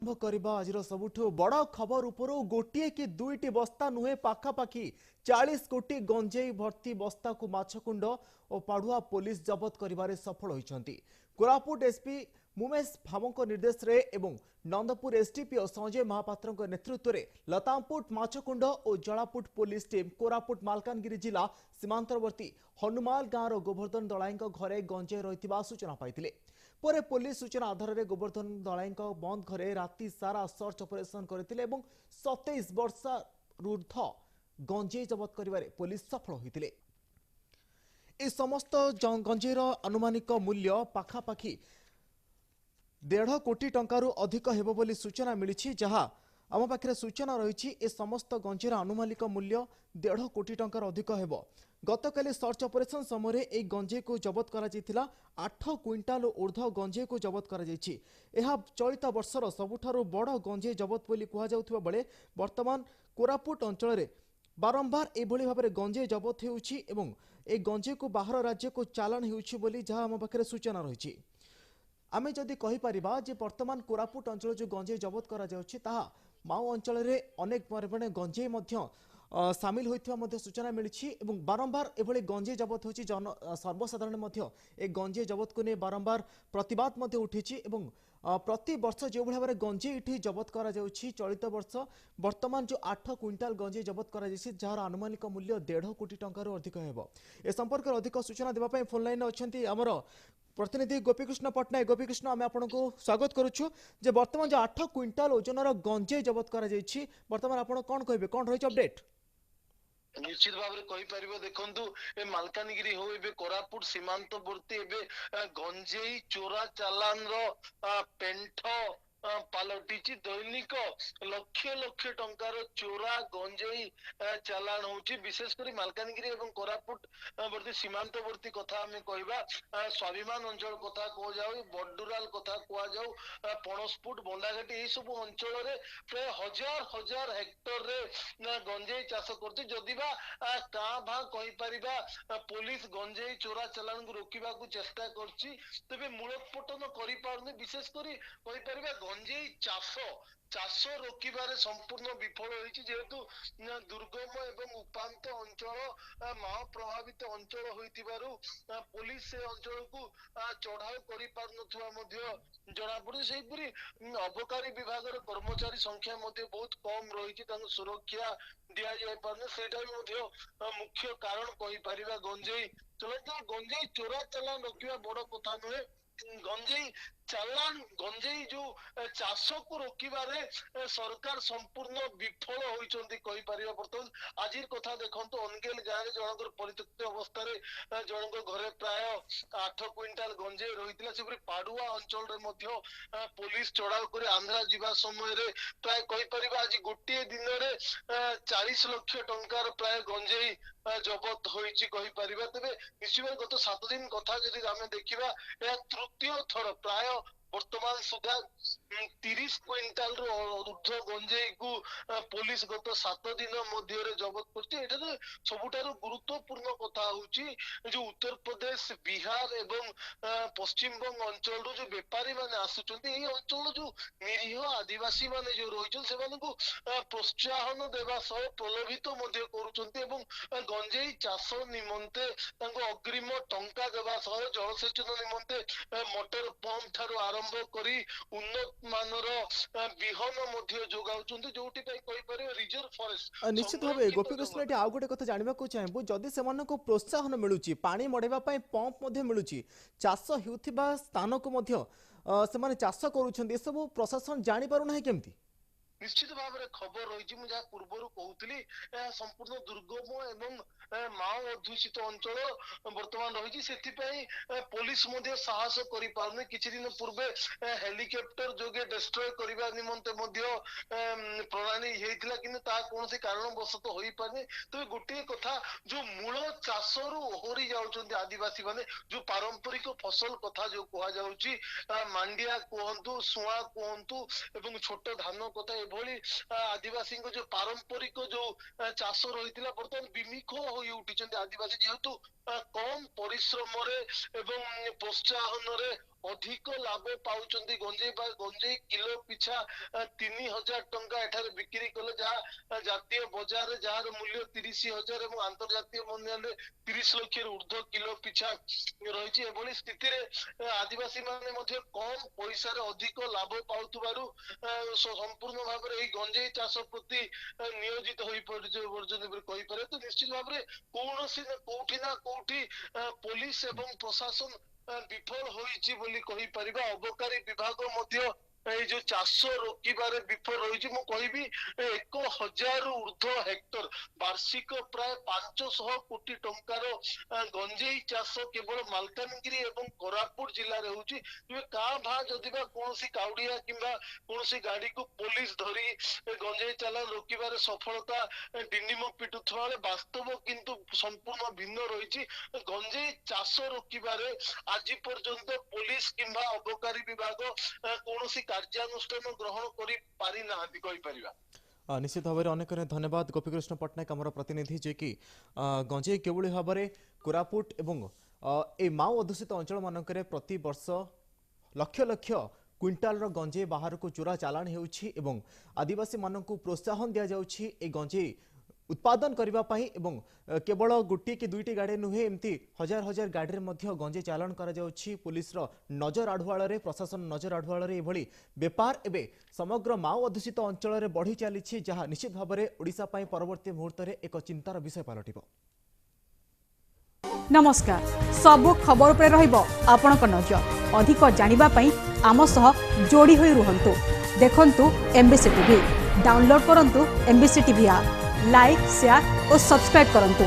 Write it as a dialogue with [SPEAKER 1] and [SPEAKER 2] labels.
[SPEAKER 1] आरंभ करबा आज सबुठु बड़ खबर उपरो गोटे कि दुईटी बस्ता नुहे पाखापाखि 40 कोटी गंजेई भर्ती बस्ता को माछकुंड और पाड़ुआ पुलिस जबत करिबारे सफल होइछंती। कोरापुट एसपी मुमेश भामो निर्देश रे एवं नंदपुर एसडीपीओ संजय महापात्र नेतृत्व में लतामपुट माछकुंड और जलापुट पुलिस टीम कोरापुट मालकानगिरी जिला सीमांतवर्ती हनुमाल गाँव गोवर्धन दलाई घरे गंजेई रही सूचना पाई। पर पुलिस सूचना आधार में गोवर्धन दलाई बंद घरे राति सारा सर्च ऑपरेशन करथिले एवं 27 वर्ष ऊर्ध गंजेई जबत करिबारे पुलिस सफल होइतिले। ए समस्त गंजेईर अनुमानिक मूल्य पाखापाखि 1.5 कोटी टंकारु अधिक हेबो बोली सूचना मिली। जहां आम पाखे सूचना रही ए समस्त गंजेईर अनुमानिक मूल्य 1.5 कोटी टंकार अधिक हेबो। गतकाली सर्च ऑपरेशन समय एक गंजेई को जबत करा 8 क्विंटाल ऊर्ध गंजेई को जबत करा चलित वर्षर सबुठारु बड़ गंजेई जबत बोली कहुवा बेले वर्तमान कोरापुट अंचल में बारंबार एभली भाव में गंजेई जबत होउछि एवं ए गंजेई को बाहर राज्य को चालान होउछि बोली जहां आम पाखे सूचना रही। आमे जदि कहि परिबा जे वर्तमान कोरापुट अंचल जो गंजेई जबत करा जाउछि ताहा माओ अंचल रे अनेक परिमाण गंजेई मध्य सामिल होइथिबा मध्य सूचना मिली एवं बारंबार एभली गंजेई जबत होछि। जन सर्वसाधारण मध्य ए गंजेई जबत को ने बारंबार प्रतिवाद मध्य उठिछि एवं प्रति वर्ष जो भाव में गंजेई इठी जबत करा जाउछि चलित वर्ष वर्तमान जो 8 क्विंटाल गंजेई जबत करा जाइछि जार अनुमानिक मूल्य 1.5 कोटी टंकार अधिक हेबो। ए संपर्क अधिक सूचना देबा पई फोन लाइन अछंती हमर प्रतिनिधि गोपीकृष्ण पट्टनायक। गोपीकृष्ण आम आपको स्वागत करुच्छू जे वर्तमान जो 8 क्विंटाल ओजनर गंजेई जबत करा जाइछि वर्तमान आपण कोन कहबे कोन रही अपडेट?
[SPEAKER 2] निश्चित भाव में कही पारिबो देखंतु ए मालकानगिरी हो एबे कोरापुट सीमांतवर्ती एबे गंजेई चोरा चालान रो पेंठ पालटिची दैनिक लक्ष लक्ष टंकार चोरा गंजेई चालान होची। विशेष करी मालकानगिरी एवं कोरापुट वर्ती सीमांतवर्ती कथा हमें कहबा स्वाभिमान अंचल कथा को जाऊ बडुराल कथा को जाऊ पणसपुट बंडाघाटी ए सब अंचल रे प्राय हजार हजार हेक्टर रे गंजेई चाष करती। जदि बा का भा कहि परिबा पुलिस गंजेई चोरा चालान को रोकिबा को चेष्टा करची तबे मूलोत्पाटन करि पारने। विशेष करी कहि परिबा गंजेई चाष रोकिबारे संपूर्ण विफल होइछि जेहेतु दुर्गम एवं उपांत अंचल माओ प्रभावित अंचल होइतिबारु पुलिस से अंचल को चढ़ाऊ करि पारनथुवा मध्ये जणा पड़े। सेहिपरि अबकारी विभाग कर्मचारी संख्या मध्ये बहुत कम रही सुरक्षा दिया जाय पारने सेटा भी मध्ये मुख्य कारण कहि परिबा। गंजेई चोरा चालान रोकिबा बड़ कथा नुहे। गंजेई चालान गंजेई जो चाष को रोकिबारे सरकार संपूर्ण विफल होइचंती कहि परिबा। बर्तमान आजिर कथा देखंतु अनगेल गाँव रे जनकर परित्यक्त अवस्था रे जनकर घरे प्राय 8 क्विंटाल गंजेई रहितला। सेपरि पाडुआ अंचल रे मध्ये पुलिस चढ़ाऊ करे आंध्रा जीवा समय रे प्राय कहि परिबा आज गोटे दिन रे 40 लाख टंकार प्राय गंजेई जबत होइची कहि परिबा। तबे निश्चित गत 7 दिन कथा जदि आमे देखिबा या तृतीय थर प्राय वर्तमान सुधा 30 क्विंटाल रो ऊर्ध्व गंजेई को पुलिस गत 7 दिन मध्य रे जबत करछि। एटा तो सबुठारु गुरुत्वपूर्ण कथा होची जो उत्तर प्रदेश बिहार एवं पश्चिम बंग अंचल रो जो व्यापारी माने आसुचंती ए अंचल जो निरीह आदिवासी माने जो रहिछन से माने को प्रोत्साहन देबा सह प्रलोभित मध्य करूचंती एवं गंजेई चाष निमंते तांको अग्रिम टंका देबा सह जलसेचन निमंते मोटर पंप ठारो आरंभ करी उन्नत मानर बिहन मध्य जोगाउचंती जोटी पई कहि पारे रिजर्व फॉरेस्ट
[SPEAKER 1] निश्चित भाव गोपीकृष्ण ये आउ गोटे कथा जानवा चाहबू जदि से प्रोत्साहन मिलूची पानी मड़ेबा पंप मिलूची चाष होउथिबा स्थान को मध्य से चाष करूछंती सब प्रशासन जानि पारु नाही केमती?
[SPEAKER 2] निश्चित भाव में खबर रही मुझे पूर्वर कहूली संपूर्ण दुर्गम एवं माओ अध्युषित अंचल वर्तमान रही से पुलिस साहस कर किछि दिन पूर्वे हेलिकॉप्टर जोगे डिस्ट्रॉय करने निमंते प्रणाली होता कि कौन कारणवशत हो पारे। तो गोटे कथा जो मूल चाष रु ओहरी जाउछन्ती आदिवासी माने जो पारंपरिक फसल कथा जो कहा जाउची मांडिया कहतु सुआ कहतु एवं छोट धान कथा भली आदिवासी जो पारंपरिक जो चाष रही बर्तमान विमुख हो उठी आदिवासी जेहेतु कम परिश्रम एवं प्रोत्साहन अधिक लाभ पाउचंती गंजेई किलो पिछा 3000 टंका एठारे बिक्री कले जहाँ जातीय बजार जार मूल्य 30,000 और अंतर्जातीय मूल्य 30 लाख ऊर्ध्व किलो पिछा रही एभली स्थिति आदिवासी माने कम पैसा अधिक लाभ पाउथबारु संपूर्ण भाव में गंजेई चाष प्रति नियोजित हो कही पारे। तो निश्चित भाव में कौन ना कौटी पुलिस एवं प्रशासन विफल होइछि बोली कहि परिबा। अबकारी विभाग मध्य এই যে চাষ রোকিবারে বিফল রয়েছে মু কহিবি 1000 ঊর্ধ্ব হেক্টর বার্ষিক প্রায় 500 কোটি টঙ্কার গঞ্জেই চাষ কেবল মালকানগিরি এবং কোরাপুট জিল্লাରେ ହେଉଛି। ତେବେ କାଁ ଭାଁ ଯଦି ବା କୌଣସି କାଉଡ଼ିଆ କିମ୍ବା କୌଣସି ଗାଡ଼ିକୁ ପୋଲିସ ଧରି ଗଞ୍ଜେଇ ଚାଲାଣ ରୋକିବାରେ ସଫଳତା ଡିନିମ ପିଟୁଥିବା ବେଳେ ବାସ୍ତବ କିନ୍ତୁ ସମ୍ପୂର୍ଣ୍ଣ ଭିନ୍ନ ରହିଛି। ଗଞ୍ଜେଇ ଚାଷ ରୋକିବାରେ ଆଜି ପର୍ଯ୍ୟନ୍ତ ପୋଲିସ କିମ୍ବା ଅବକାରୀ ବିଭାଗ କୌଣସି କାର୍ଯ୍ୟାନୁଷ୍ଠାନ ଗ୍ରହଣ କରି ପାରି ନାହାନ୍ତି କହି परिबा।
[SPEAKER 1] निश्चित भाव में अनेक धन्यवाद गोपीकृष्ण पट्टनायक आमर प्रतिनिधि जे कि गंजेई केवली भाव में कोरापुट एवं ए माओ अध्युषित अंचल मानक प्रति वर्ष लक्ष लक्ष क्विंटाल गंजेई बाहर को चोरा चालाण होउछि एवं आदिवासी मानक प्रोत्साहन दिया जाउछि ए गंजेई उत्पादन करने एवं केवल गोटे कि दुईटी गाड़ी नुहे एमती हजार हजार गाड़ी में गंजेई चालाण करा जाउछि। पुलिस नजर आढ़ुआल प्रशासन नजर आढ़ुआल एभली बेपार एवं समग्र माओ अध्युषित अंचल बढ़ी चली जहाँ निश्चित भाव में ओडिशा पई परवर्ती मुहूर्त में एक चिंतार विषय पलटिब।
[SPEAKER 3] नमस्कार सबु खबर पर रहिबो आपणक नजर अधिक जानिबा पई आम सह जोड़ी होई रुहंतु देखंतु एमबीसी टीवी डाउनलोड करंतु MBC TV app like share और सब्सक्राइब करंतु।